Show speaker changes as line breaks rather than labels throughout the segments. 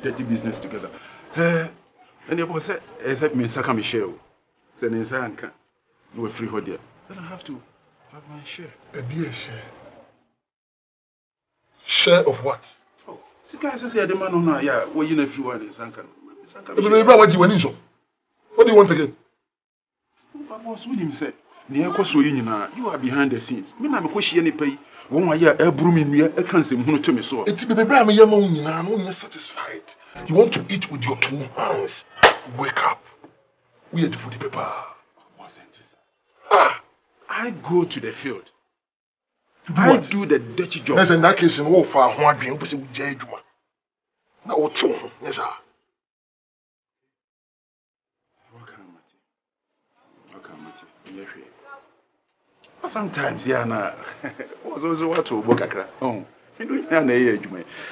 dirty business together. And the boss said, except me, Saka Michelle. Said, Nanka, you were free here. Then I have to have my share.
A dear share. Share of what?
Oh, see, guys, I say, the man on yeah, well, you know, if you want Sanka.
What do you want again?
Oh, boss, with him said, near Koso, you are behind the scenes. Me, I'm a question any pay. 1 year, a broom in me, a cancer, who to me so.
It's be Bram, you're satisfied. You want to eat with your 2 hands. Wake up. We are the food paper.
I go to the field.
I
do the dirty job.
Yes, in that case, in all far, one dream was with Jayjuma. Now, what 2? Yes, sir.
Sometimes, yeah, was also what to work at. Oh,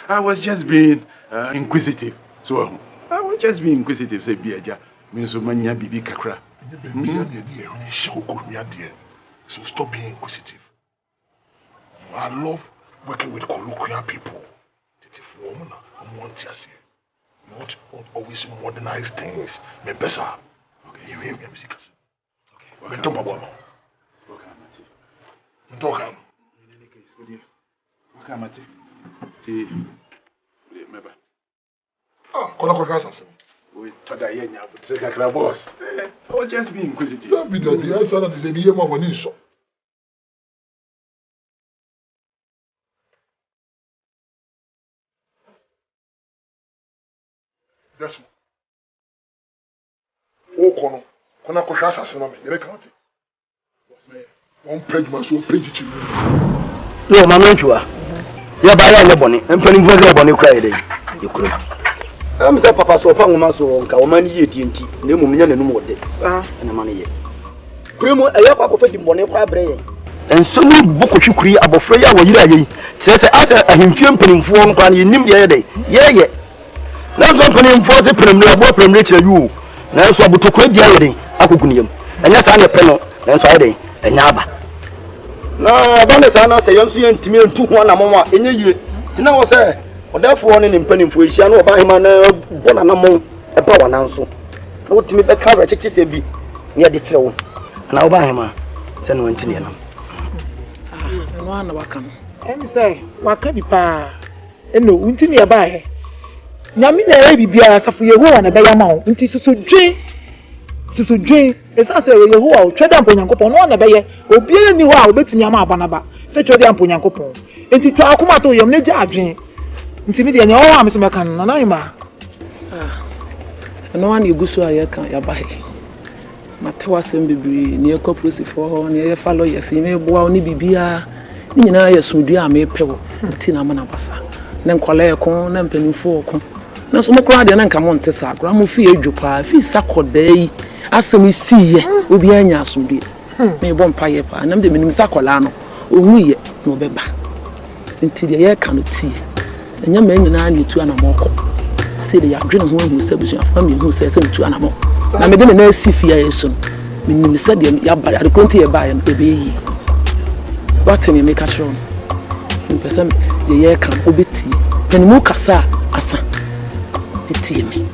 I was just being inquisitive. So, I was just being inquisitive, say, Biaja, means so many baby kakra.
So, stop being inquisitive. I love working with colloquial people. Not always modernize things. But better. Okay, you hear me, okay. Talk about talk.
In any case, what am I? See, remember.
Ah, Kola
we thought that you would take a boss. I was just being inquisitive.
That be the answer that is a year more when so. That's oh, Kona Koshasa, some of me, county. One page must so page it.
No, Mamma, you are. You buy a bonnet and putting a bonnet cry. You could. I'm the papa so far, Maso, Kaumani, TNT, no million and more days, and the money. Primo, a yap of a bonnet fabre. And so no book you create about Freya when you are. Says after a him putting for one you name the other day. Yeah. Now something for the problem later you. Now so to quit the other day, Akunium. And that's on the panel, and Friday, and Naba. No, I don't say you see and Timmy and 2 1 a moment in a year. Tina was there. Or therefore, one in penny for each other by him and 1 among a power answer. No to me the cover, check this be near the show. And I'll buy him a send one to you.
And one welcome. And say, what can be pa? And no, until nearby. Namina be a for your one a bayamount, until so drink. So drink, as I say, you are tread up on your coupon on a bayer, or be any while betting Yama Banaba, such a damp on your coupon. And to talk about your major drink. Intimidating all arms, Macan, and I'm no one you go so I can't buy. Matawas and be near Coprosy for near follow yes, you may bow ni bibia, Nina, yes, would you may pebble, Tina Manabasa, then Colea corn and penny for. No so crowd and come on to sack, Ramufi, Jupa, if he's sack or day. As we see, we be any as we may one pie, and I'm the minimum sacolano, or we no beba. Until the air cannot see. And your men and I need to animal. Say they are drinking one who says your family who says him to animal. I made a nice fear soon. Meaning, said the Yabba, the country by and baby. What in you make a show? In person, the air can obey tea. When Mukasa, Asa, the tea me.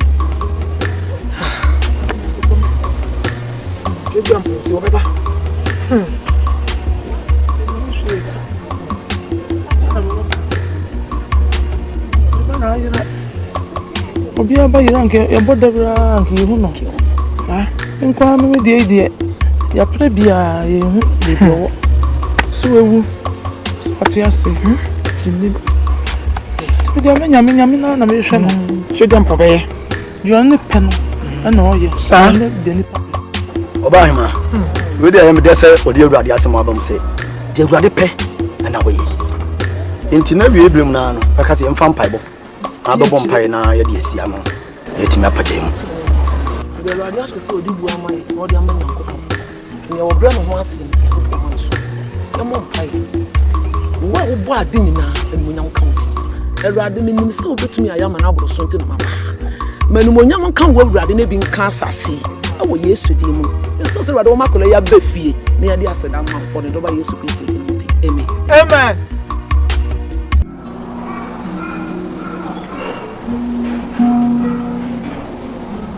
Obia ba yiranke e bodabra nke hu no sa nkwa me de ide ya prebia ye hu de bo so ewu so atiase tinni ti de nyame na me hwe no so de mpobe yo ne pe no na oye sa de ni
Obama, we dey am dey say odi awurade asem abam say de awurade pe na we enti na bi ebrem na no aka say mfa mpaibo abobom pai na ye de asia no etimi apagye mu
de awurade ase say odi bu amai odi amanya nkoko ne wo bre no ho ase ne ko so e mo pai wo wo bo ade nyina emunya nka wo awurade menim say obetumi ayama na aboro so ntena mama manumonya nka wo awurade na bi nka asase awo Yesu di mu so say awurade wo makola ya befie na ya de aseda ma for the doba Yesu Kristo di amen amen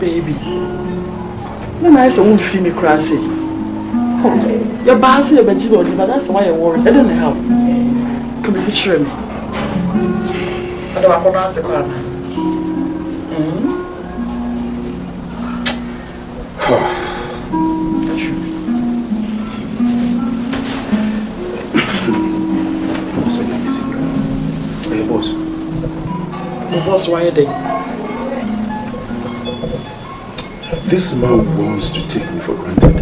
Baby. No, I won't feel me crazy. Your boss is a vegetable, but that's why I worry. I don't know how. Come and picture me. I don't want to go out.
Boss.
Boss, why are they?
This man wants to take me for granted.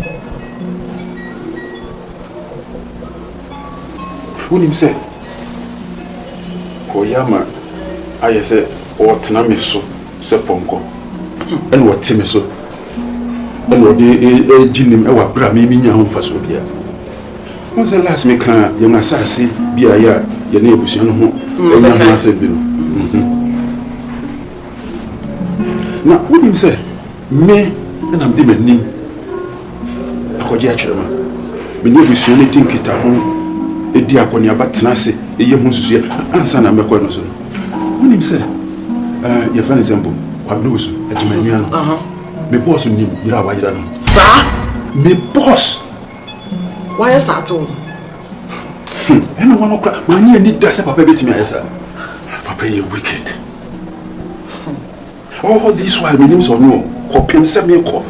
When him say, Koyama, I say, or Tanamiso, Seponko, and what Timiso, and what the Jinim, our Bramini home for Sobia. Once the last me can, young assassin, be a year, your neighbors, you know, and your massive. Now, when him say, me, and I'm demon name. I could get you, man. When you wish you anything, Kita home, a dear Conia Batanasi, a young Monsieur, and son of Meconoso. When him said, your friend is Embo, Pablos, at Maniano. Me boss in him, you are why you don't.
Sir?
Me boss.
Why is that all?
Anyone who cry, my near need does a papa to me, sir. Papa, you're wicked. All this while, my name's or no. Or pensa me call.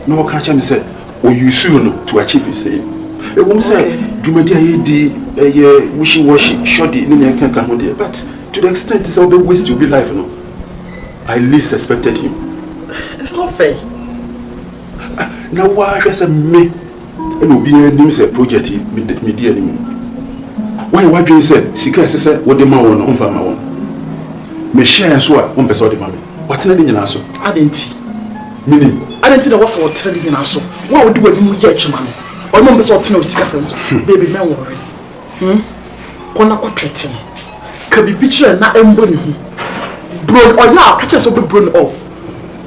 No catch me say, or you soon to achieve his say. A woman say, do my dear wishy washy, shoddy, in can come here. But to the extent it's all the waste to be life, no. I least expected him.
It's not fair.
Now why has a me and will be a news a project with me dear anymore? Why do you say, Sika say, what the man on farm my own? Me share and swear on beside the mammy. What did you answer? I didn't. Meaning, I didn't think there was what telling you also. What would do when you get your money? Or no, Miss Otino Stickerson, baby, man, worry. Kona quatrating. Can be picture and not embony. Brown or ya, catch us over brown off.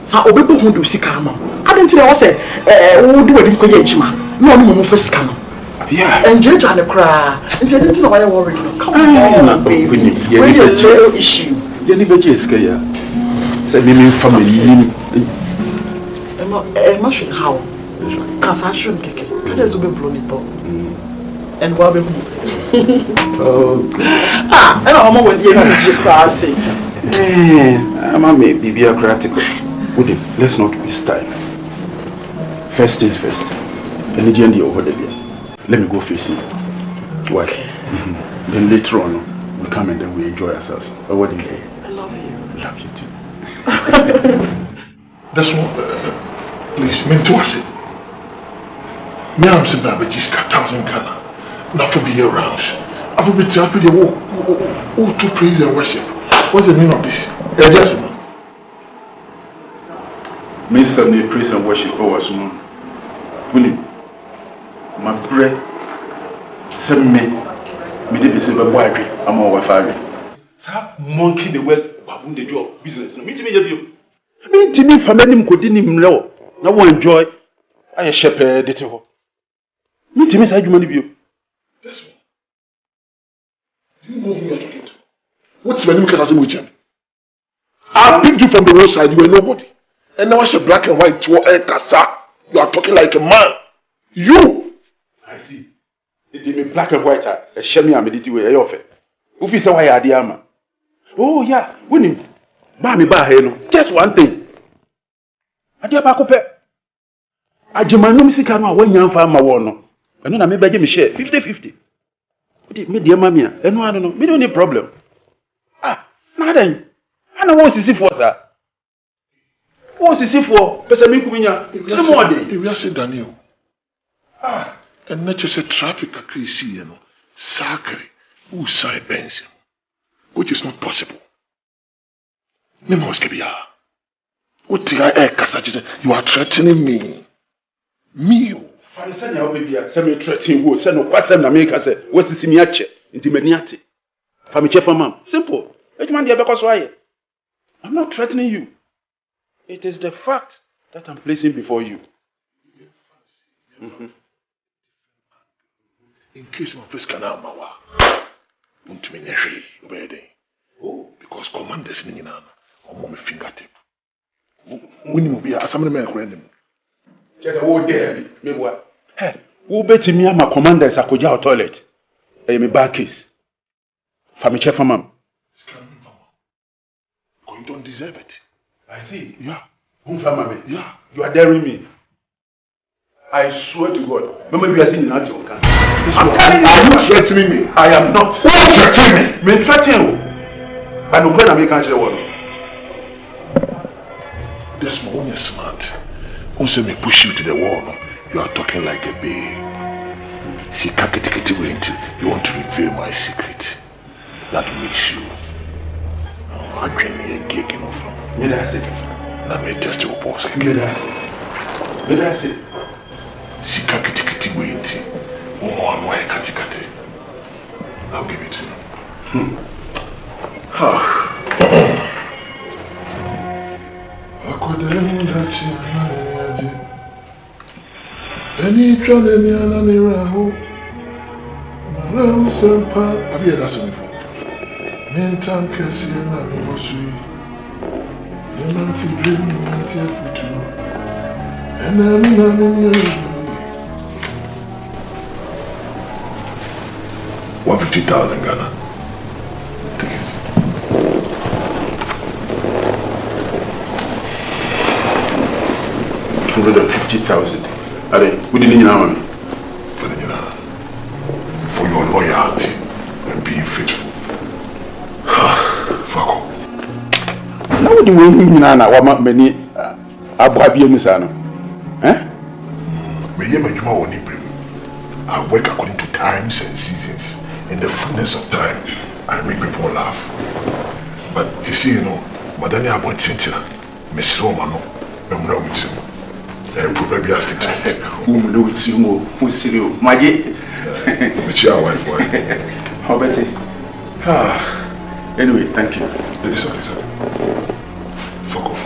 So, Obi who do Sikama. I didn't think I was a who do a Dinkoyachma. No more first canoe. Yeah, and Judge and the cry. And I didn't know why I worry. Come on, baby. Where your little issue? You never just care. Say, me family. I'm not sure how. Because I shouldn't kick it. I just be blown it up. And what be I don't know what you're saying. I'm a maybe bureaucratic. Let's not waste time. First things first. Energy and the over there. Let me go face it. What? Then later on, we come and then we enjoy ourselves. What do you say? I love you. I love you too.
That's what. Please, mentor it. Me, I'm saying that just got 1,000 kana. Not to be around. I will be happy to walk to praise and worship. What's the meaning of this? Yes,
Mr. Ne praise and worship was moon. Willie, my bread. Send me did say by boy. I'm over 5. Monkey the well, baboon the job business. Meet me, you. Me, Timmy, family, could him low. No one enjoy. I a shepherd, it. Me, Timmy, side you money view.
This one. Do you know who you're talking to? What's my name? Because I with you. I picked you from the roadside, you were nobody. And now I say black and white to a casa. You are talking like a man. You!
I see. It is me black and white, a shemmy amidity way I offer. Who is why I am? Oh, yeah, winning. Bammy Baheno, just one thing. I dear Bacope. I German music and one young farmer one. And then I may beg me share 50-50. But it made dear mamma, and I don't know, we don't need problem. Ah, nothing. I know what's it for, sir. What's it for? Pesamikumina, it's more day.
If you say Daniel. Ah, and not just a traffic accuracy, you know, sacred, who say pension, which is not possible. What you are threatening me. Me.
Send your baby, send me threatening who send no quite send America say, what's the simiache, intimaniate. Family for mom. Simple. I'm not threatening you. It is the fact that I'm placing before you.
In case my face canal mawa. Oh, because commanders in or mommy fingertip. When you be a some man friend.
Just a word there, me what? Hey, who bet me my commander is a koja toilet? Hey, me back case. Family chef for mom.
You don't deserve it.
I see.
Yeah.
Who family?
Yeah.
You are daring me. I swear to God. Maybe you are seeing nothing. I'm telling you.
Are you threatening me?
I am not.
Who is threatening me?
Me threatening you. But no when I make answer one.
This one is smart. Once me push you to the wall, you are talking like a babe. See, you want to reveal my secret. That makes you. I dream me a gig, from.
Me that's it.
Let me test your boss.
Me that's it. Me that's it.
See, I'll give it to you. Any trouble in an Iraho, Maram Sampa, have you heard that song before? Mentan Cassian and Mosui, the Nancy Dream, Nancy Futu, and I'm 150,000 Ghana. Take it.
$150,000. Are we didn't know me?
For your loyalty and being faithful. Fuck off.
Now what do you mean? Nana, what many Abrabi Misano? Eh?
I work according to times and seasons. In the fullness of time, I make people laugh. But you see, Madani Abon Chinchina, Miss Romano, I'm not with you. And proverbial statement.
Who know it's you more? Who's serious? Maggie?
Which your wife, why?
How about it? Anyway, thank you.
Listen. Fuck off.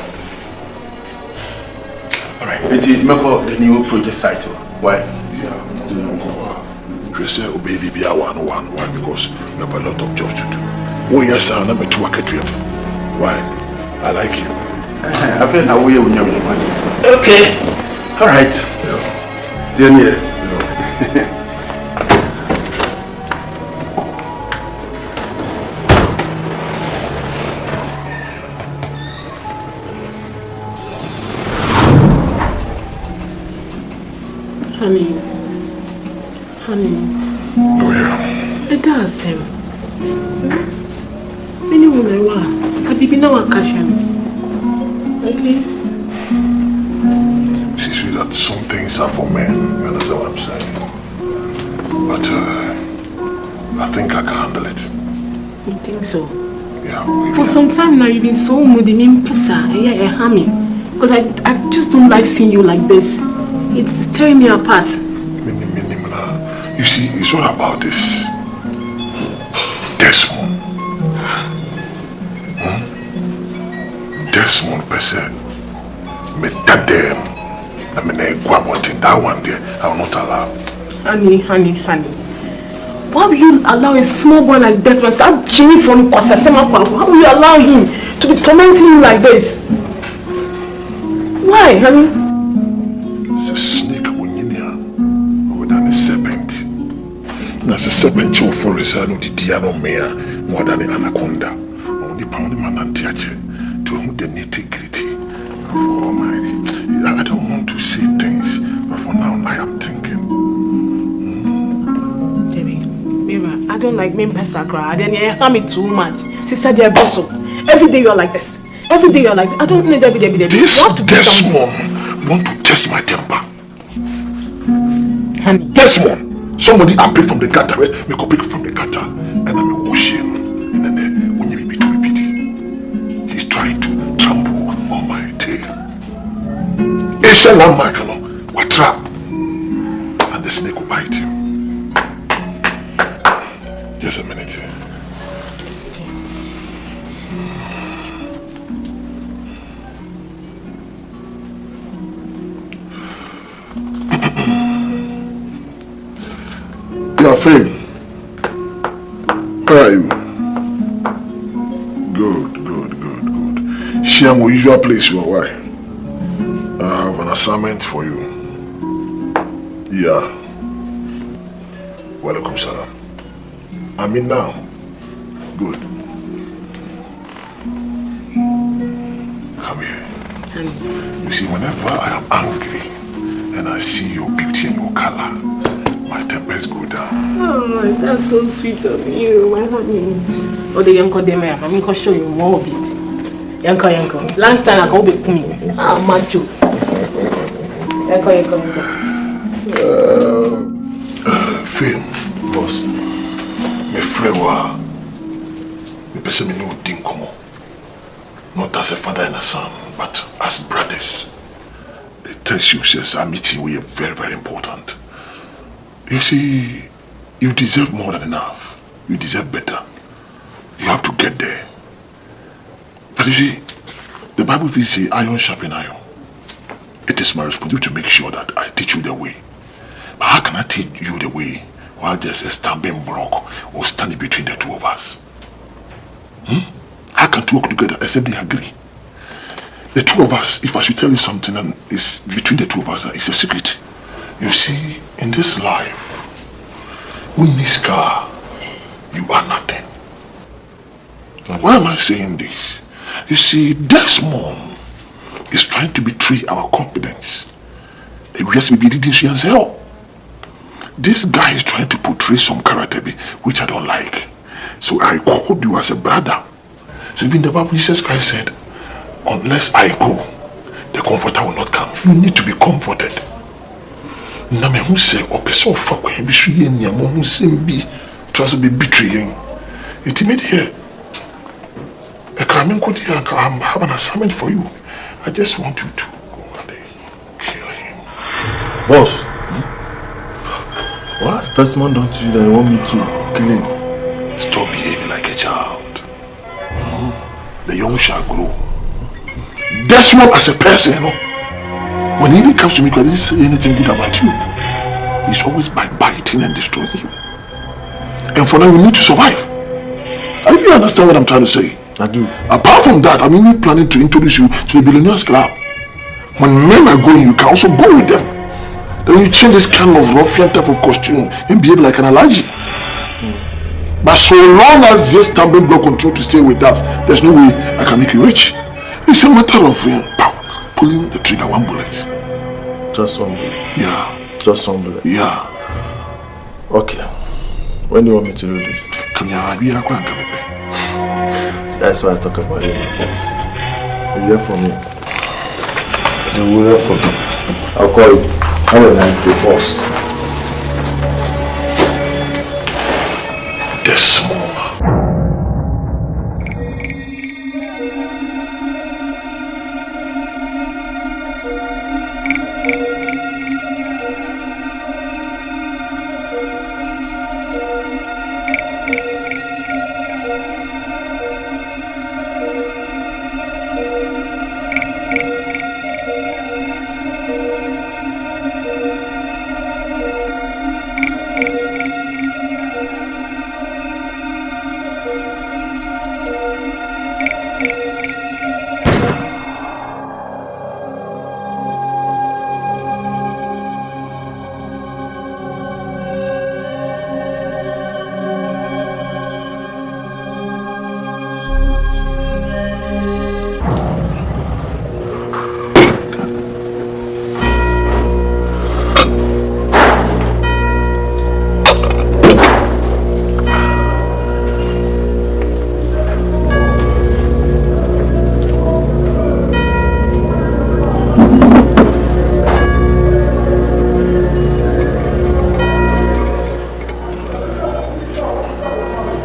Alright, make the new project site. Why?
Yeah, say obey baby one why because we have a lot of jobs to do. Oh yes, I'm not to work at you. Why? I like you.
I feel now we are okay. All right. Yeah. Then yeah.
Honey.
Oh yeah.
It does him. Many women were. Can be no occasion. Okay.
See, sweetheart, some things are for men. You understand what I'm saying? But I think I can handle it.
You think so?
Yeah.
For some time now, you've been so moody, because I just don't like seeing you like this. It's tearing me apart. You
see, it's all about this Desmond. Desmond person. Me dadem. I mean, that one there, I will not allow.
Honey. Why will you allow a small boy like Desmond, that Jimmy from Kwasasema, why will you allow him to be tormenting you like this? Why, honey?
It's a snake more than a serpent. That's a serpent chill forest. I know the Diano Mea more than an anaconda. Only pound man and teacher to whom the nitty-gritty. For my, I don't want to say things, but for now I am thinking.
Mira, I don't like men Pesakra. Then you harm me too much. Sister, dear Bosso. Every day you're like this. Every day you're like this. I don't need every day.
This Desmond want to test my temper.
Honey.
Desmond. Somebody I pick from the gutter, me go pick from the gutter, and I'm washing. And then when you be too repeat, he's trying to trample on my tail. Asian landmark, what trap? And the snake will bite him. Just a minute. Fame. Where are you? Good. Share my usual place. Why? assignment for you. Yeah. Welcome, salam. I'm in now. Good. Come here. You see, whenever I am angry and I see your beauty and your color, my tempers go down.
Oh, that's so sweet of you. Why not me? Oh, the young them here. I'm going to show you more of it. Yanko. Last time I go be queen. Ah, macho. Yanko.
Film, boss. Me frewa. Me pese me no dinkomo. Not as a father and a son, but as brothers. The text you says our meeting we are very, very important. You see, you deserve more than enough. You deserve better. You have to get there. But you see, the Bible will say iron sharpen iron. It is my responsibility to make sure that I teach you the way. But how can I teach you the way while there's a stumbling block or standing between the two of us? How can two work together except they agree? The two of us, if I should tell you something and it's between the two of us, it's a secret. You see, in this life, Uniska, you are nothing. Why am I saying this? You see, Desmond is trying to betray our confidence. We just be reading she and say, oh, this guy is trying to portray some character which I don't like. So I called you as a brother. So even the Bible, Jesus Christ said, unless I go, the comforter will not come. You need to be comforted. Na me who say opeso fuck when be sure yen yam who say be trust be betraying. It made here. I have an assignment for you. I just want you to go and kill him.
Boss, what has Desmond done to you that you want me to kill him?
Stop behaving like a child. The young shall grow. Desmond as a person, you know, when he even comes to me, he doesn't say anything good about you. He's always biting and destroying you. And for now, you need to survive. Do you understand what I'm trying to say?
I do.
Apart from that, I'm even planning to introduce you to the Billionaires Club. When men are going, you can also go with them. Then you change this kind of ruffian type of costume and behave like an allergy. But so long as this stumbling block continue to stay with us, there's no way I can make you rich. It's a matter of pulling the trigger one bullet.
Just one bullet?
Yeah.
Just one bullet?
Yeah.
Okay. When do you want me to do this? That's why I talk about you like this. You hear from me? You will hear from me. I'll call you. Have a nice day, boss.
Desmond.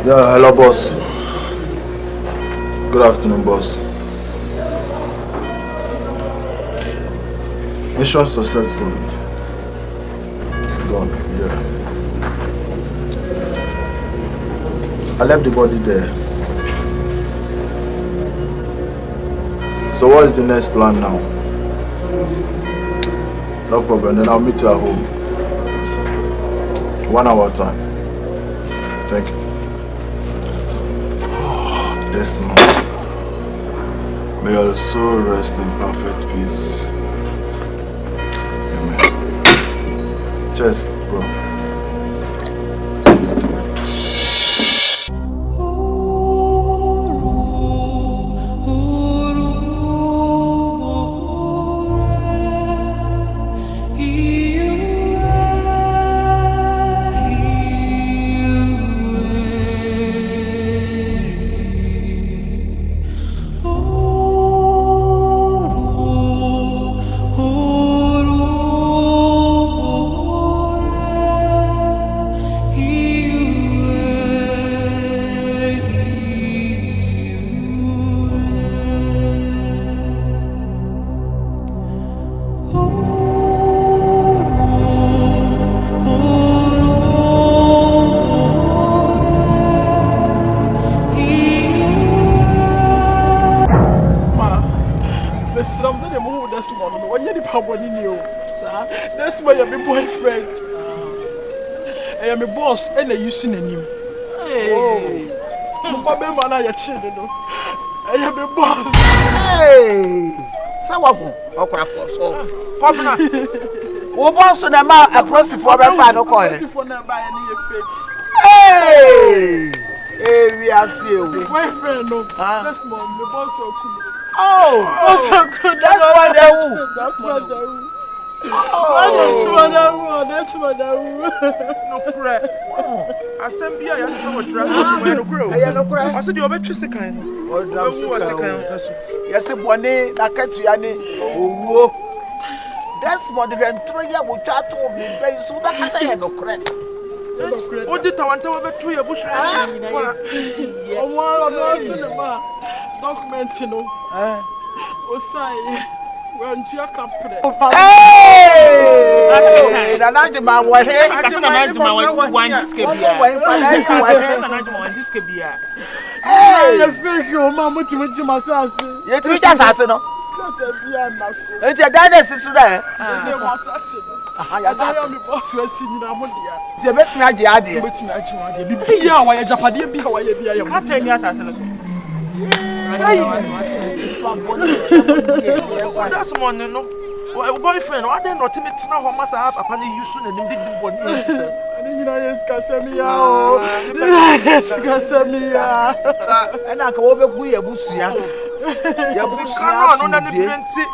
Yeah, hello, boss. Good afternoon, boss. Mission successful. Gone, yeah. I left the body there. So what is the next plan now? No problem, then I'll meet you at home. 1 hour time. Thank you. Desmond, may your soul rest in perfect peace. Cheers, bro.
That's my boyfriend. I am a boss and I use him. Hey, I'm a boss.
Hey, someone or craft so. Papa, who wants to them out across the former final coin? Hey, we are still
boyfriend. No, that's mom, the boss.
Oh, so good. That's what they will.
That's what they will.
Oh,
that's what I will.
No cry. Assembly, I am so much dressed. I no cry. I said, you're a better second.
Oh, yes, Bonnie, Nakatiani. Oh, that's what the Venturia will chat to me. So that I say, no cry.
What did I want to have 2 years?
Oh, document, you know. Oh, say.
Hey, Nanajima, what here?
Hey, thank you, Mamma, to my sister.
You two just assassin. It's your daddy's sister.
I am the boss who has seen you. The best idea, which I be how I Japan be how I am. 10 years assassin.
That's money, no. Boyfriend, why then not to meet now? How must I have a penny you soon and did what you said?
Yes, Casamia. Yes, Casamia.
And I go over Busia.
You can't on any plenty.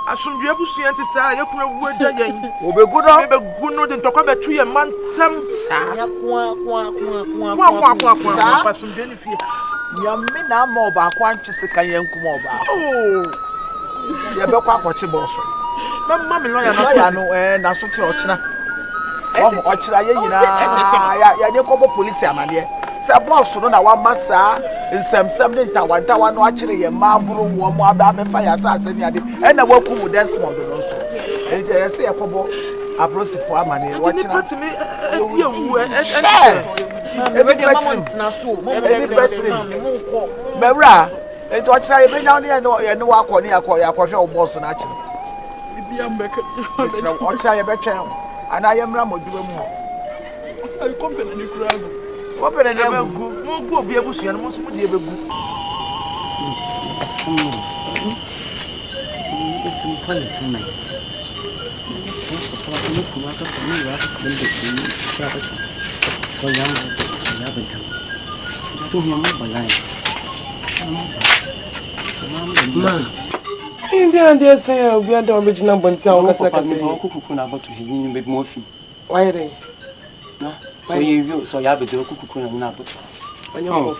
As soon as you have to see and say, you could have word again.
Will be good on
a good note and talk about 2 years, man. Some benefit.
Yamina moba quantis can kumoba. Oh, Yabaka watching boss.
Mamma, I
know, and I saw Ochina. Ochina, Yakobo police, my dear. Sabos, no, one massa, and some 7 Tawan, watching a marble, one more bad fire assassin, and I welcome with Desmond also. As I say, a couple of process for money, watching to me, every moment now, so Mera, and what I bring down here, no, and walk on here, call your boss and actually. What I ever tell, and I am Rambo doing more.
I company crowd.
Open and never good, more good be able to see and most would be able to.
So young,
Indian, dear, say, we are the original Bontown. Why are they?
So you so you have a do cook
when you're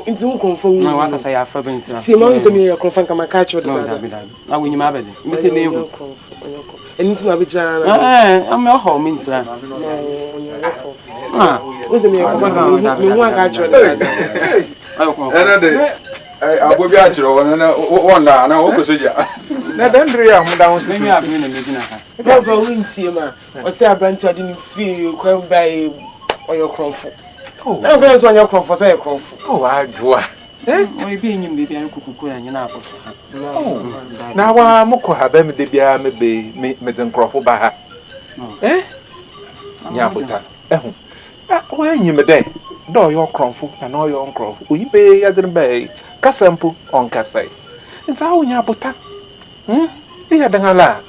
into confirm.
No, I can say I have a
Simon, me a confirm my catch. I
will you have it. Mr. Name.
And it's not a
I'm your home in time.
Listen, me, one catch.
I will be at you one day, and I will see you. Now, then, I'm down. Let me have you in the beginning.
That's a win, Sima. I say, I didn't feel quite by your crumful. Oh, I'm going to your crumful, say a crumful. Oh, I do.
Only being in baby and cuckoo and your apple.
Now, I'm going to have them, maybe Madame Crawford by her. Eh? Yabuta. When you may do your crumful and all your own crumful, we pay as in bay, Casampo on Castay. It's how Yabuta. They had a la.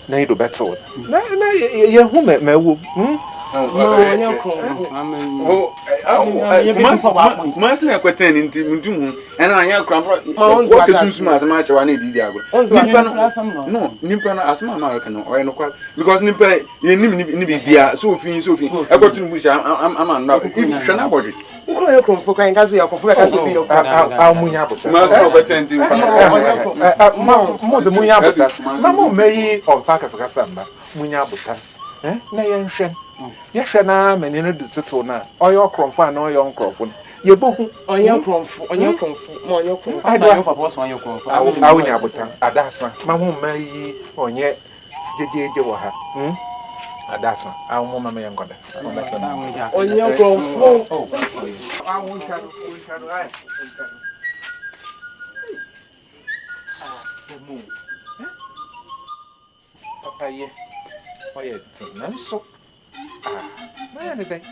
na you do better. Na ye hu me wo.
Mas na kweten ntum ena anya krampo what kesunsu ma asema achewa na edidi agro nimpa na asema ma aka no oye no kwa because nimpa ye nim ni bibia so ofin ekwotu nu bucha ama na hwe na bodwe
nko ye krampo kan gazo ya kofo ka se bi yo
amunya abota
mas na kweten ntim
mo de munya abota na mo meyi onfa ka samba munya abota na ye nhwe ye hwe na mani no dutito na oyo kromfo na oyo nkrofo ye bohu
onye kromfo mo onye kromfo
ayo papa so onye kromfo awunya abota adasa ma ho mai onye jejeje wo ha adasa awu mo mama ye ngoda
onye kromfo
awu ncharo ai asemu papa ye oye tsananso man today.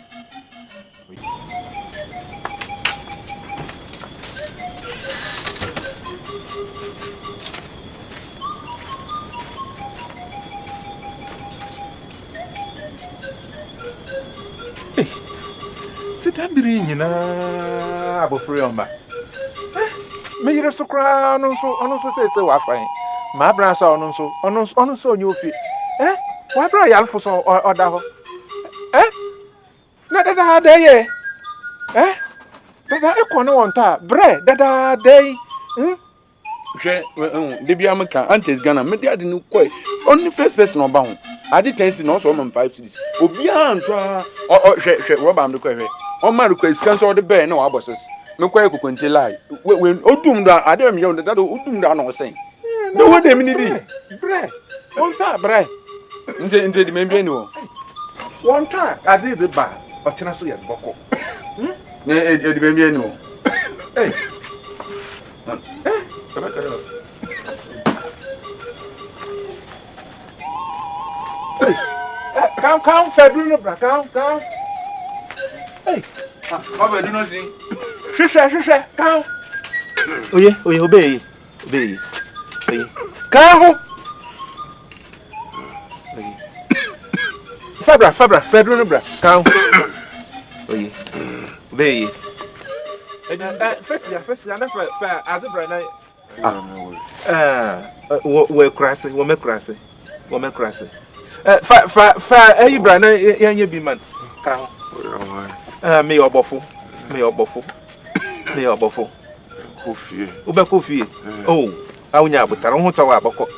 Hey, sit down, Birina. Abo Friomba. Me you're so crown on so say so fine. My branch on so new feet. Why bra ya for so or that? Dada day dada ekwana wonta bre dada day
hwe de bia meka antes Ghana me dia de no koi only first person oba ho ade 10 no so man 5 cities obi antwa hwe roba am de koi hwe o ma de koi scan so de be na wa bosses me koi kokonte lai we odum do ade me yo dada odum do na sen no we de mi di
bre wonta bre
nte di me bi ni wo
wonta ade de ba Ochina so yes boko.
Di bembi enu.
Hey. Come, Fedrino, come. Hey.
Baba do not sing.
Shisha, come.
Oye, obey.
Come. Fabra, Fedrino, come.
Oye, obey.
First, as a brand.
We're crassy.
Hey, brand, you be man. Me or buffo. Kofi. Oh, I will not, but I don't want to talk about.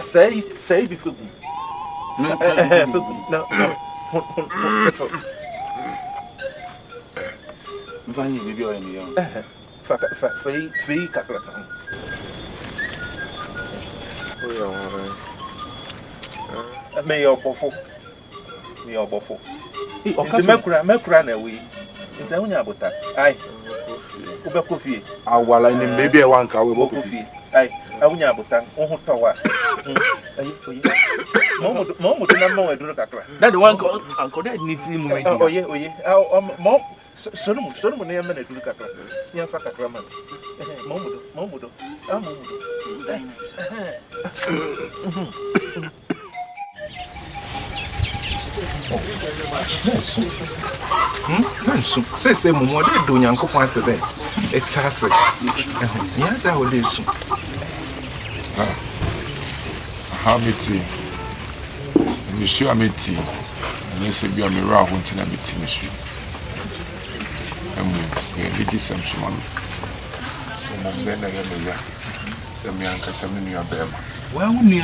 Say before. No.
Vani bibi o eni yo.
Fei kakrata.
Oya wa.
Me yo bofo. Mekura na we. Nta hunya abota. Ai. Ube kofi.
Awala ni maybe e wan ka we
kofi. Ai, awunya abota. Ohun towa. Ayi. Mo na mo eduro kakra.
That the one uncle that need to move.
Oye. Mo Sono ne yamene eduro kakra. Nya fa kakra man. Mo mudo. Nansu. Say mo de do Nyankopon accident. It's us. Ya da o de su.
Hamiti. Monsieur Amiti. And say be a mirror wanting to meet monsieur. We did some small. Then I am here. Some young some in your bed.
Why wouldn't you?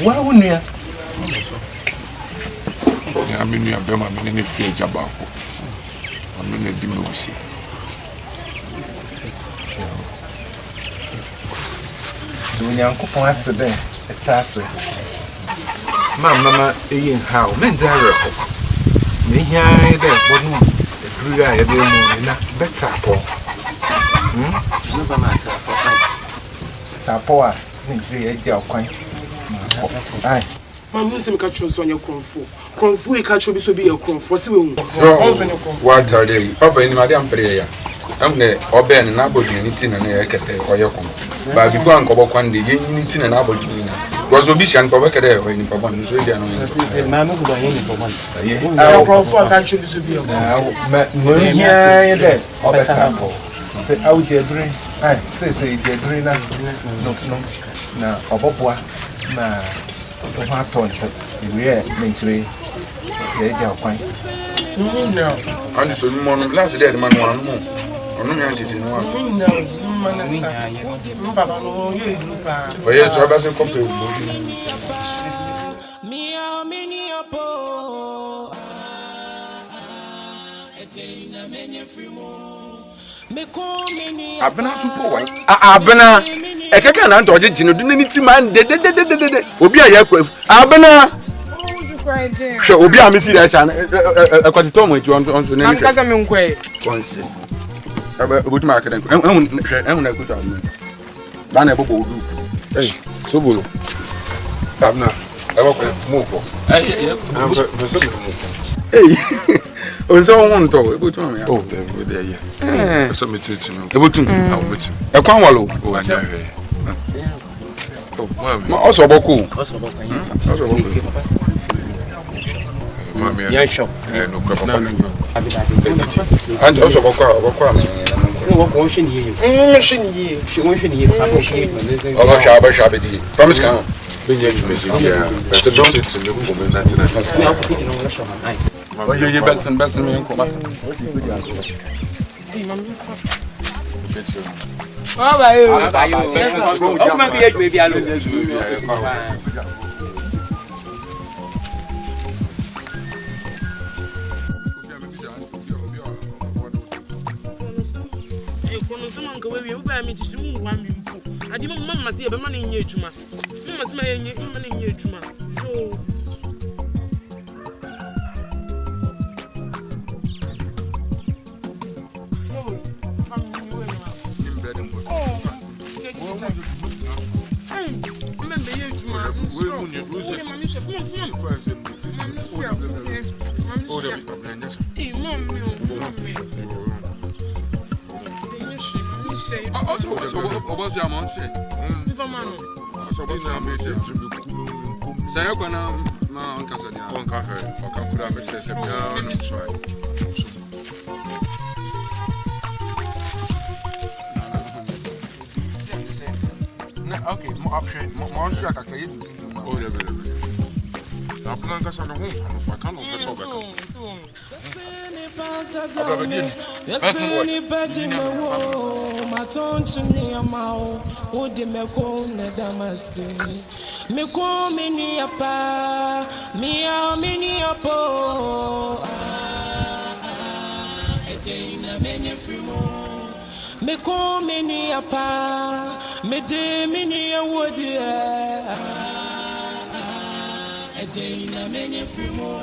Why wouldn't you?
I mean, you have been a minute if you're Jabako. I mean, a democracy.
So when Nyankopon accident, it's us. Mama, how men there. Me here, there, but no, the crew I have been better.
Never matter.
Sapoa, Nigeria, your coin. Aye.
My Muslim catchers on your Kronfu, catch will be so be your Kronfu.
What are they? Papa in Madame Pereira.
I'm the Oben and Aberdeen knitting and a Koyakon. But before Uncle one day, you knitting and Aberdeen. Was Obishan Pavaka when you perform the radio.
I'm not going for one. I'll also actually to be a out there drink. I say, they're drinking. No, Obopua, na Paton, we are mentally. They are fine. No,
I'm just one last day, man, one more. I'm not in one. Oh, yes, I wasn't compared. Abena super wine. Abena, I can't dodge it. You know, man, Obi, I have Abena. So, Obi, I'm if you are a quantity with you on the name. I'm good market and I'm a good man. Banner Bobo. Hey, so bull. Abna, I walk move. Hey. Oh, so I want to go to me. Oh, there, yeah. So, me to you. Able to, I'll meet you. A Conwallow. Oh, I know. Also, Boku. Also, Mamma, yeah, sure. No, and also, Boka. Washing ye. She won't ye. Oh, Shabby. Promise come. Oh, you're best and best in me. I didn't mamma see a money in your juma. Mamma's my money in your juma. Okay, more option, more shot. I can't. Oh, yeah, I'm not going to home. I can't get over. Me come in here, pa. Me de me near wood, yeah. A day in a many frimo.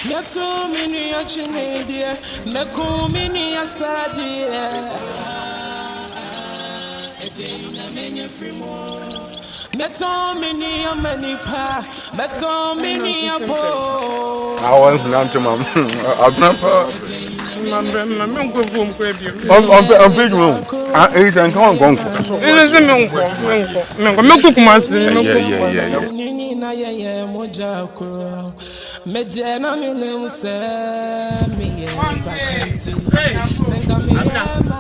Me so many action, dear. Me come in here, sad, dear. A day in a many frimo. Me so many a many pa. Me so many a po. I want to mom. I'll not. I'm big room. It's an on gone. It is a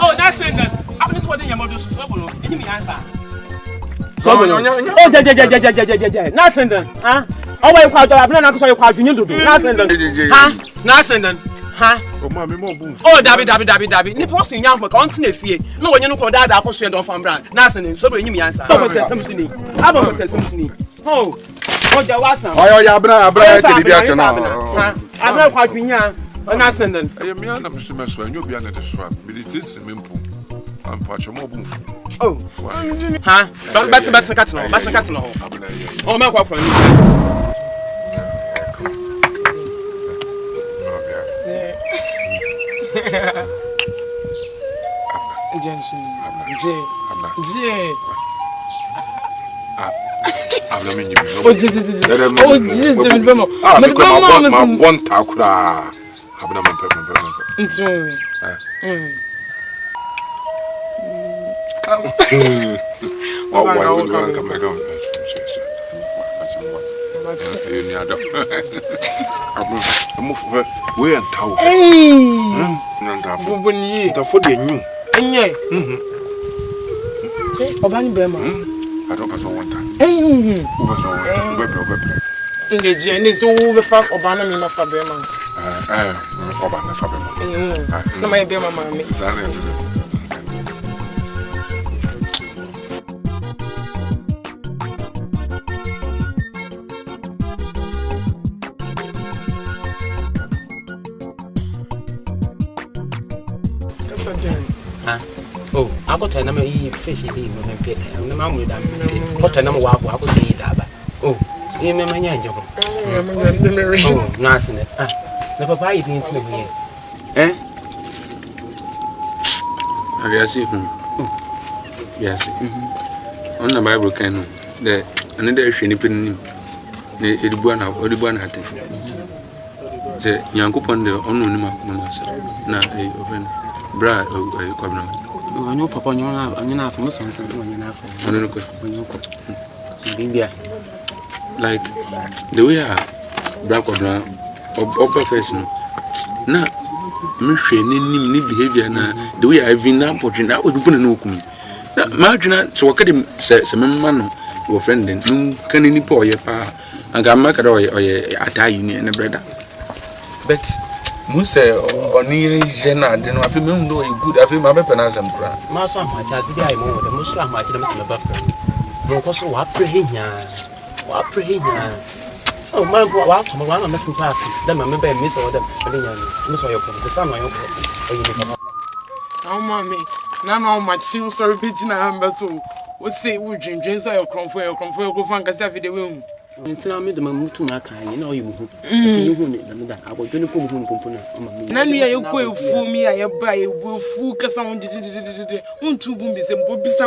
oh, that's it. I'm not what your mother's trouble. Give me answer. Oh, yeah. Not send them. Huh? Oh, I called I've not so you called you do. Not send them. Huh? Not send them. Huh? Oh, Dabby. Nipples in young continent fee. No one you know called that I was on from brand. Nothing, so bring me answer. I said something. I will say something. Oh, there was some. Oh, yeah, I'm not quite being young. I'm not sending. I am young, I'm Simmers when you'll be under the swamp. But it is a mimple. I'm patch more boof. Oh, huh? Don't best cat no. Oh, my God.
We and Tower. For the new.
Obani Bema.
I don't know one time.
Engage so we fuck Obana Mina for Bema. No, my Bema, mammy.
Oh, I got a number of fish in the pit. I'm the man with them. Got a number of I could eat that. Oh, you remember my angel? Oh, nice in it. The papa eating into me. Eh?
I see him. Yes. On the Bible can the another shinipin Edibana or Edibana. The Yankupon the Onunima Mamasa. Now, a open bra or come.
I know Papa, you're not from Muslims when you're not from India.
Like the way I black or upper face. Now, Michigan behavior now, the way I've been now putting that would put a no come. Imagine so I could say some man or friend and can any poor your pa and got market or a tie and a brother. But Musa or near Jena, then I feel no good. I feel my weapon as I'm proud.
Master, my child, I know the Muslim, my Mr. Buffer. No, because what praying what praying oh, my God, I'm missing party. Then I remember Miss or them, Miss or your the son of your.
Oh, mommy, now my chin, sorry, pigeon, I'm better. What say, would you drink so your comfort, go find a selfie the room?
Tell me the mamma to my kind, you know you who that I was going to put home.
None of you go for me, I buy a will fool, because someone did it. Two boobies and boobies.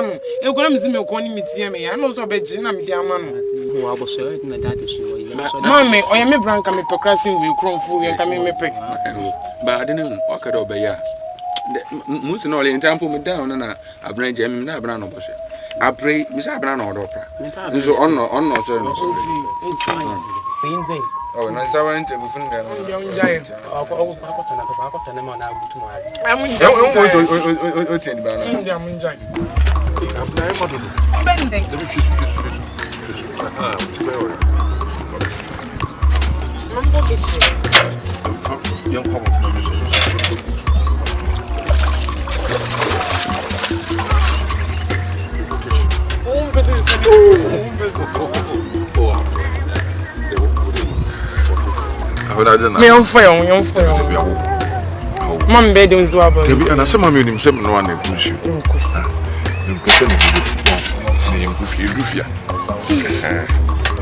You're going to see me calling me, I know so bad, Jim, dear man. I was certain that that is your mammy, or your brank, I'm procrastinating with crumb food and coming me pick.
But I didn't walk it over here. Most in all in time put me down and I bring Jim Nabran of it. I pray, Miss Abran or opera. So on no, sir. Oh, and I saw an interview from the giant.
Young fire. Mom bed was wabble.
And some of them say no one push you. You question the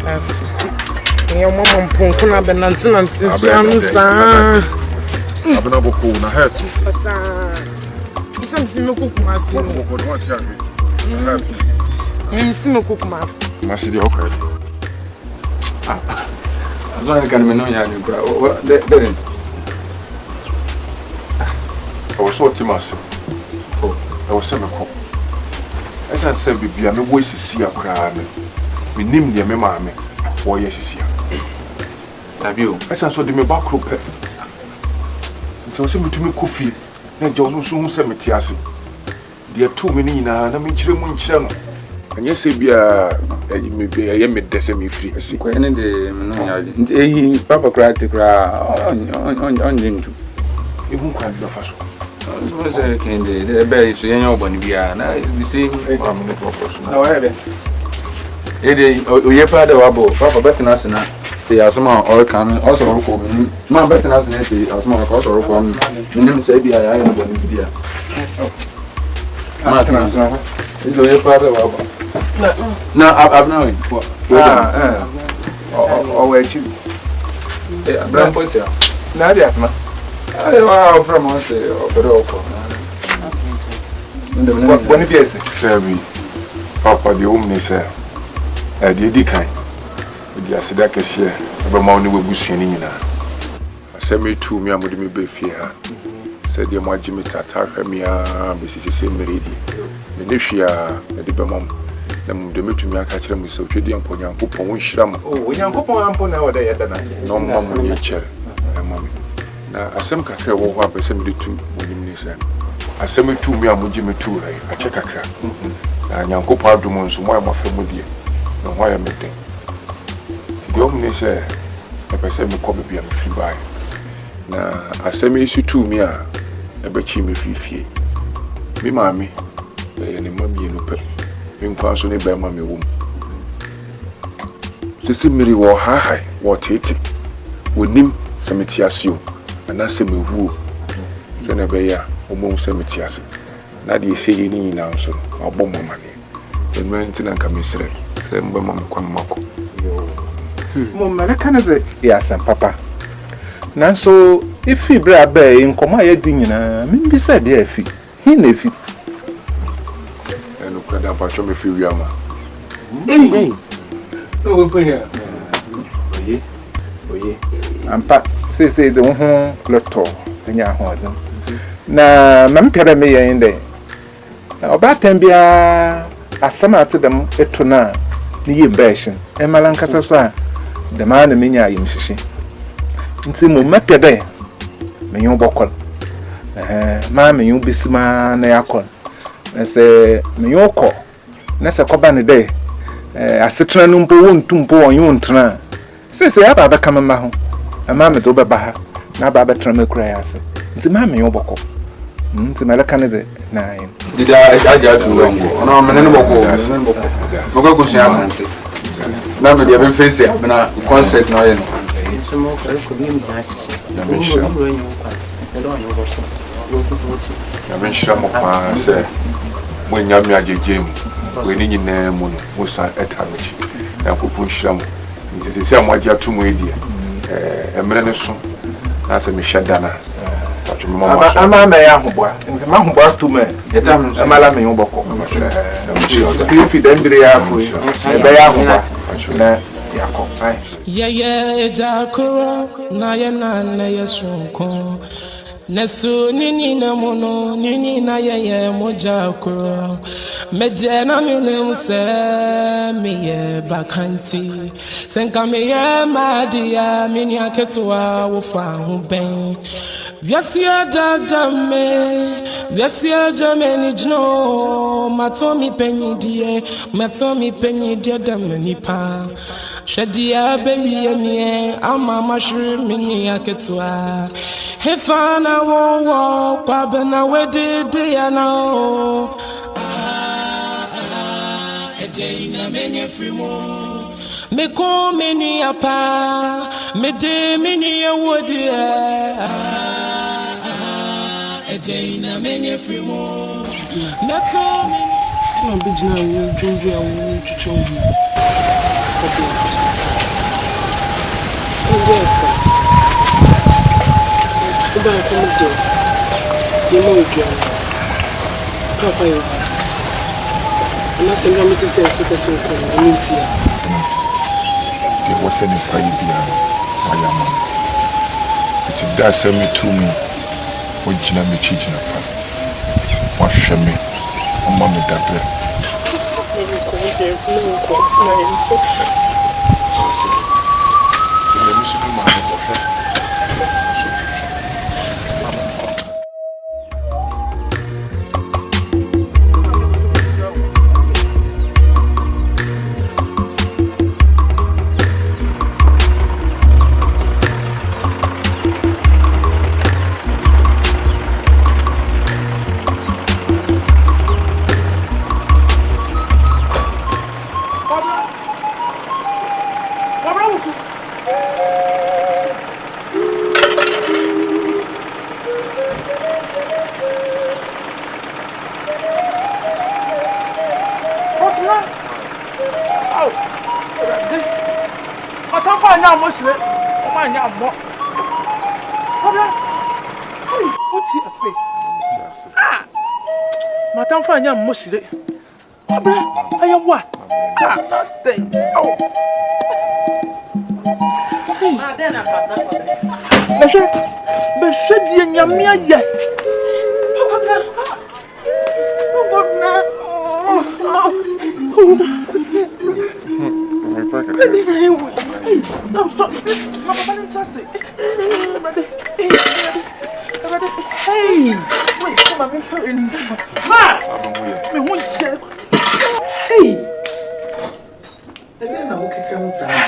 Yes. Your mom Punkuna Benantin and
I've been able to have to.
Some cook myself. Still cook my
Massy, okay.
As long as I can know you,
I was so timid. Oh, I was semi-cool. As I said, be a voice to see a crowd. We named the mamma 4 years here. Have you? As I saw the back group. It was simple to me coffee. Then John soon sent me Tiasi. There are too many now, and I'm in Chilling. And yes, be a decimate free. I see quite any day.
Papa cried to cry on Jinju.
You won't quite the first one.
I can't the berry so you know when we are now. You see, however, your father, Papa Bettinas and they are some or coming also for me. My Bettinas and they are small cost or from you say, be I am going to be here. Martin, your father. No, I've known.
Oh, wait, you.
Brown Potter.
Now, yes, ma.
I from us,
when it is, Papa, the woman say, the Dikai, with the Asidaka share, about Mountain will be seen in. I said me to me, I would be fear. said your Jimmy Tata, Mrs. Meridi. Menishia, the Bamam, the Mutumia catch them with so Judy and Pony and Shram. Oh, when you're Pony nowadays, no mamma, your chair, and mammy. Now, a some cafe will have assembly to when you say. Assembly to me, I'm Jimmy too, I check a crack. And young Copa Dumons, why my family, and why I'm meeting. The omni say, if I say me come be a free buy. Now, I say me issue to me, a betchy me fee. Me, mammy, and mammy in the in Consul by mammy womb. Sissy Mary war high, what it would name Semitiasio, and I say me woo. Senabaya, almost Semitias. Nadia say any now, so I'll bomb my money. The maintenance can be said, send by Mamma Quamako.
Mama, can I say, yes, and Papa. Now, so if he brought bay in Comaya Dina, maybe said, yes, he never. And look at that, but I'm a few young. Hey, oh, here. Oh, yeah. And Pat says the one laptop, and your husband. Now, Mam Peramia in there. Now, about 10 be a summer to them at Tona, near Bashan, and Malancasa. The man and Minya in Shishi. It's a moment per day. May you buckle. Mammy, you be smart, Nayakon. I say, may you call. Nessa Coban a day. A citron umpo, tumpo, and you won't try. Says I have a common maho. A mamma to Babaha. Now Baba Trammel cries. It's a mammy, you buckle. To Malacanese 9.
Did I get to long? No, I'm an animal. Mogo now, we have been facing a concert now. I've been sure when you are Jim, when in your moon was at Hamish, and who push them. It is the same what you are to me, dear. A minute soon, that's a Michadana. I'm a man who was the man who was 2 men. The time I'm a lamb in Boko. If you don't be
yeah, Jakura, Nayana, Nayasunko. Nesu nini na mono, nini na ye mojakura. Medena minim se miye bakanti. Senka miye madia, minya ketua wufa hubeng. Vyasia dadame, vyasia jameni jno. Matomi penyi die dameni pa. Shadia baby ye ama mashri minya ketua. Hefana won't walk, Baba, now where did I know? A day in a many free more. Me call many a pa, me de many a wood. A day in a many free more. Not so many. I'm beginning to drink your own to show you. Yes. Uba komodo yemo odwan papa yo na senga miti senso peso ko mintia
de wose ne pai bia so ya mo it da se me to me o gina me chigina pa wa hwe me o ma me dabre
ko de ko tina enso
se me misu ma ko hwe
Fanya mosire. Abra, ayawa. Nothing. Oh. Madena papa. Beshe die nyamia ye.
I'm sorry. Mama, just say. Hey, wait, come on,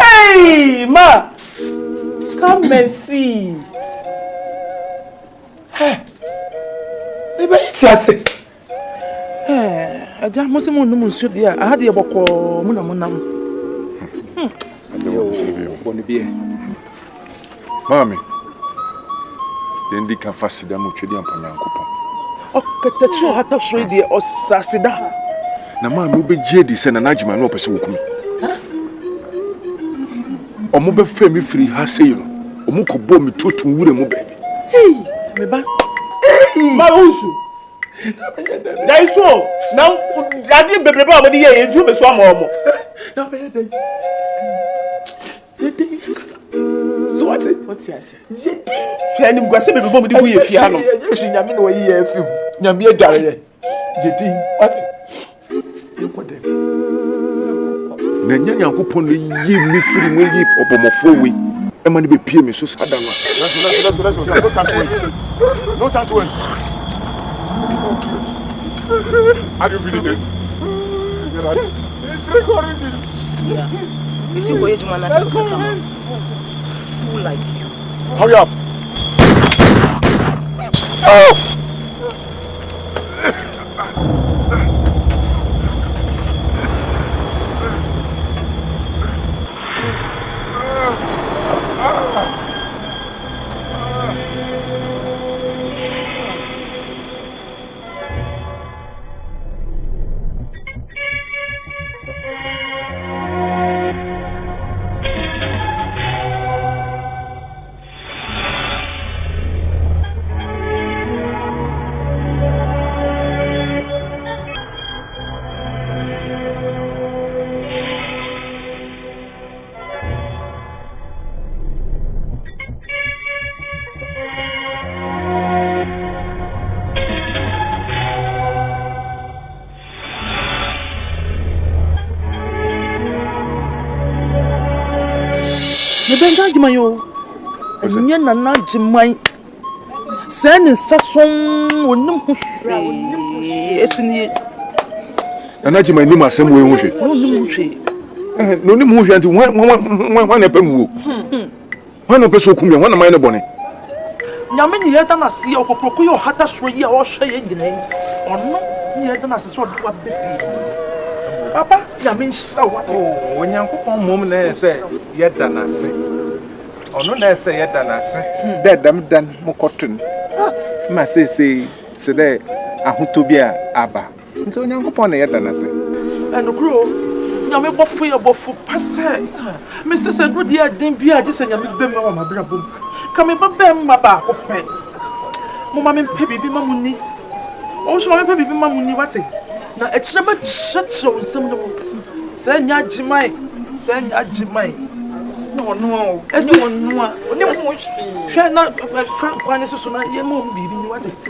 Hey, Ma, come and see. Hey, I just must have no dear. I had a book or Munam.
Mammy, the Indica Fassida Muchidi and Panyakupo.
Oh, Katacho had a shady or Sassida.
Nama will be Jedi send an Ajima no person. Or mobile family free has sailed. Or Muko bomb to Wooden baby.
Hey, Meba. Marusu. That is so. Now, I didn't be prepared with the year and do me some more. So what's it? What's yes? Planning was a bit of the way if you have no year. Yamia Daria. What? You put them.
Nanya Kupon, ye missing way up on my 4 week. And money be pay me so sad. No time to wait. Are you feeling this?
Yeah. You see where you want to fool like you.
Hurry up. Oh!
Mayo, and yen and not Jimmy. Send in Sasson will no yes,
and I may name some way with it. No, no motion to one epimu. One of us who come, one of my bonnet.
Yamini yet and I see or procure Hatta 3 years or say in the name, or no, yet and I saw what Papa, Yamin, so what?
Oh, when you come home, they say, yet than I say. Oh, no, I say, yet than I say. That damn done more cotton. My say, today, I want to be a Abba. So, young upon yet than I say.
And the grow, Yammy, what for your buff for passe. Mrs. Edward, dear, didn't be a decent Yammy Bemma on my brother. Come in, but Bem, my back, okay. Mamma, baby, be my money. Also, my baby, be my money, what? Now, it's never shut so some. Send ya Jimmy. Send ya Jimmy. No, no, as no one knew. Shall not Frank one is so much. You won't be what it's.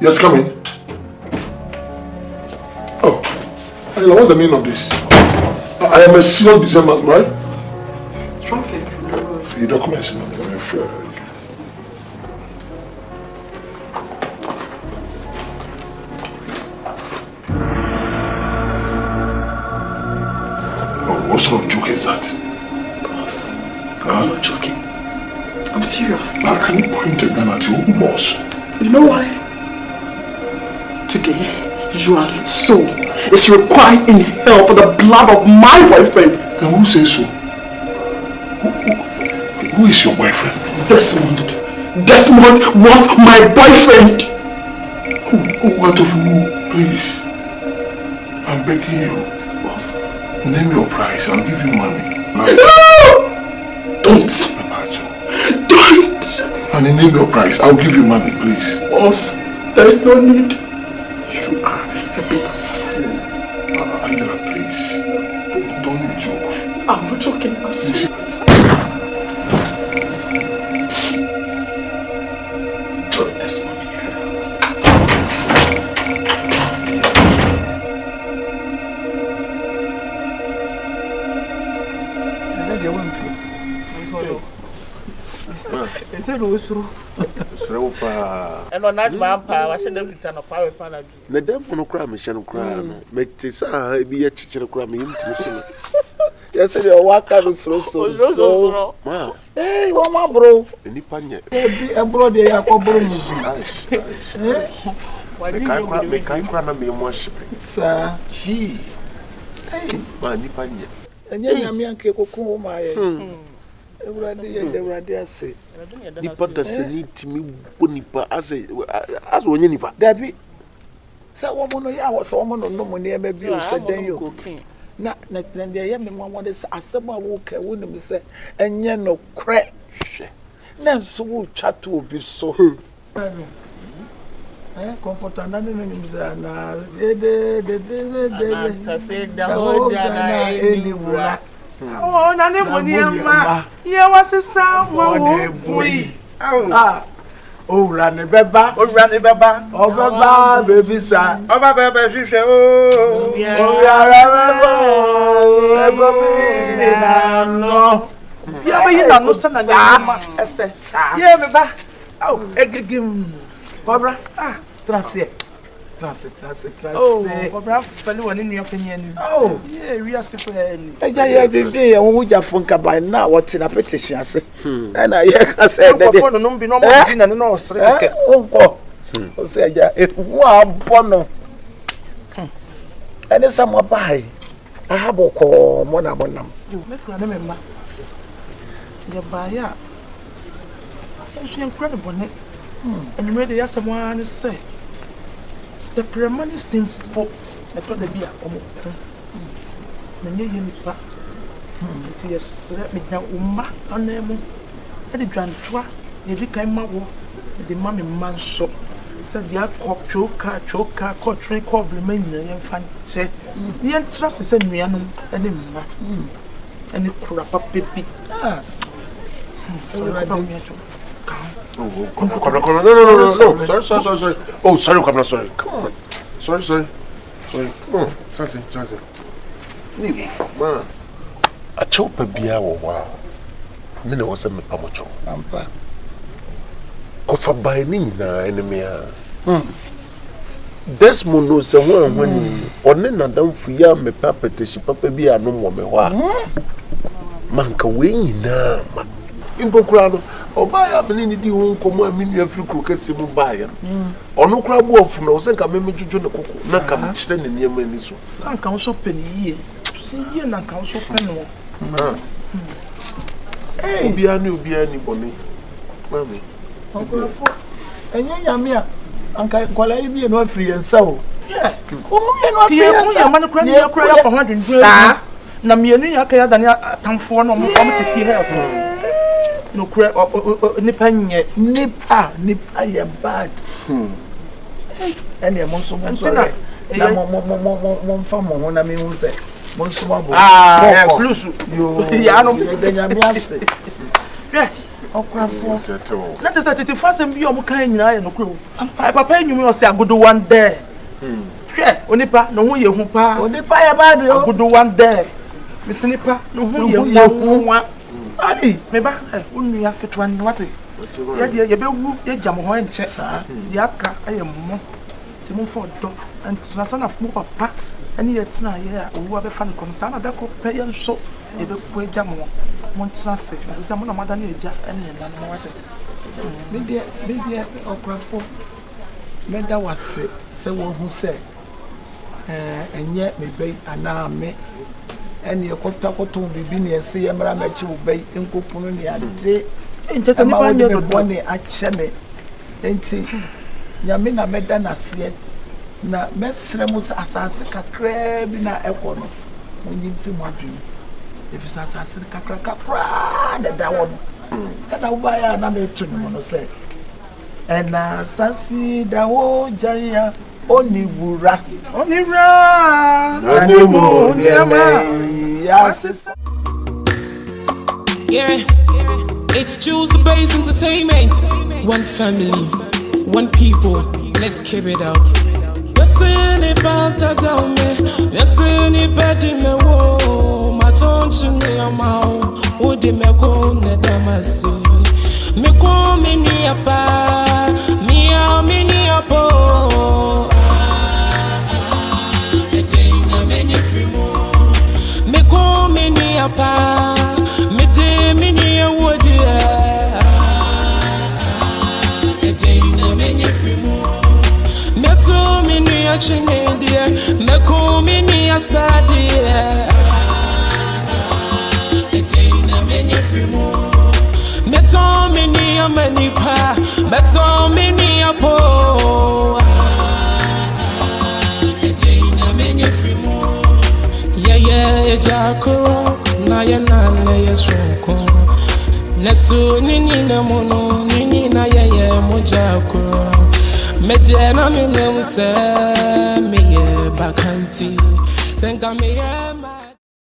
Yes, come in. Oh, Angela, what's the meaning of this? I am a serious businessman, right?
Traffic.
For your documents, what sort of joke is that?
Boss, I'm not joking. I'm serious.
How can you point a gun at your own boss?
You know why? Today, your soul is required in hell for the blood of my boyfriend.
And who says so? Who is your boyfriend?
Desmond. Desmond was my boyfriend.
Oh, what of who? Please. I'm begging you.
Boss.
Name your price, I'll give you money.
No! Don't! Don't!
Honey, name your price, I'll give you money, please.
Boss, there is no need. You are a big fool.
Angela, please. Don't joke.
I'm not joking, I'm serious. Join this money.
say no suru.
Suru pa.
Eno na ma pa wa se David na pa we pa na bi.
Na dem no kra me hye no kra no. Me te sa bi ye chichire kra me yimti me hye. Yes say o waka no suru. Ma.
Hey, wa ma bro.
Ni pa nye.
Ebi ebro de ya ko bro mu bi.
Me kai kra na me mo hye.
Sa.
Chi. Hey, ma ni pa nye.
Enye nyame anke kokun ma ye. Ewurade ase.
Nipa da se ni timi bo nipa as wonye nipa.
Dabi. Sa wo mo no ya wo so mo no mo ne ema bi o se dan yo. Na de ye me nwa de asem a wo ka wo nim se enye no kre. Na so wo twa to obi so. Comfort and nim se na de sa se da ho da na eniwura.
Oh, na ne boni ama. Ye wasesa wo boy.
Owura ne beba. Obeba baby sa.
Oba bebe hwehwe o.
Owura beba. Ego na no.
Ya ba yi na no sa na nyama.
Ese sa.
Ye me ba. Oh, egegim. Cobra.
Transe.
Oh, Cobra fali woni nua panyi ni.
Oh,
ye wi ase fa ni.
Eja ye bibie ye wo wujafo nkaba na what na petition ase. Na ye ka say
de. Ko no no bi no mo di na ne no sere keke.
Onko. O say eja wo abono. Ene samo bai. Ahaboko mo na bonam.
Yo, me kura ne me ma. Je ba ya. It's incredible, ne? And you made the yes one say. The Pramani simple, the brother be a homo. The name pa. Yes, let me down Uma on them. At the Grand Trois, the Vicar Mawo, the mammy man shop. Said the cock choker, court train called remaining and fan said, the entrust is a mianum and him. And the crap up baby.
No. Sorry. Oh, sorry, come on, sorry. Come on. Sorry. Come on, Chance. Man, a chopa bia wo wa. Me no se me pamocho.
Ampa.
Ko fa bai ni nyina enemy a. Desmond no se ho ni. One na damfu ya me papa teshi papa bia no mo me ho a. Man ka we nyina ma. Inkokura no obaya beni ni di ho nkomo aminu afriku kese mu baaya ono kura bo ofu no se nka meme juju ne koko na ka me kire ne niam ani so
san ka so pani ye na ka so pano
obia ni boni mami
onkorofo enye nyame a anka kwala ibi no afiri yensa o ko me no afiri yensa
ye ko ya man kura ni ya kura ya fa ho adwen na mienu ya ka ya dane atamfo no mo te fie ha no kura nipa ye bad
ene mo so na mo fa mo na me hu se mo so abo
klusu
yo
ya no
de nyame ase okrafo
na te say tete fasem bi o mo kan nyina ye no kura papa enyum yo se agodo one day hwe onipa no ho ye hu pa
onipa ye bad o
agodo one day misinipa no ho ye hu wa ali me ba unu ya ketwa ni wate ye be wu ye jam ho enche ye aka aye mo ti mo fo do antina sana fu papa ani ye tina ye a owu abefa ne komsa na da ko pe ye nso ye be ko jam mo ntina se na se mo na mada ne eja ene na no wate
me dia okrafo me da wase se wo hu se enye me be ana me eni ekotakoto bibi ne ese ye mra ma chi ubai enkopunu ne ade
enchese ni ba ne do
ne acheme enti nyame na meda na se na mesre mu asase kakra bi na ekono onyi mfi mwadwen efisa asase kakra da wo kada wo ba ya na me tu ni no se ena sasi da wo jaya Onibura.
Yeah, it's Jules Base Entertainment. One family, one people. Let's keep it up. Listen about the dome. Listen about the me. My tongue chine amao. Odi me ko ne damasi. Me call me niapa, mia me niapo. Ejina menye frimo. Me call me niapa, me te me nia wodia. Ejina menye frimo. Me to me nia chinendia, me call me nia sadia. Ejina menye frimo. Me to me nia manipa, me to me nia po. Ejina menye frimo. Yeah, Jaco, Naya Nana, yes, Ronco. Nesu Nini Namono, Nini Naya Mojako. Mediana Minum, Sam, me, Bacanti, Senka me.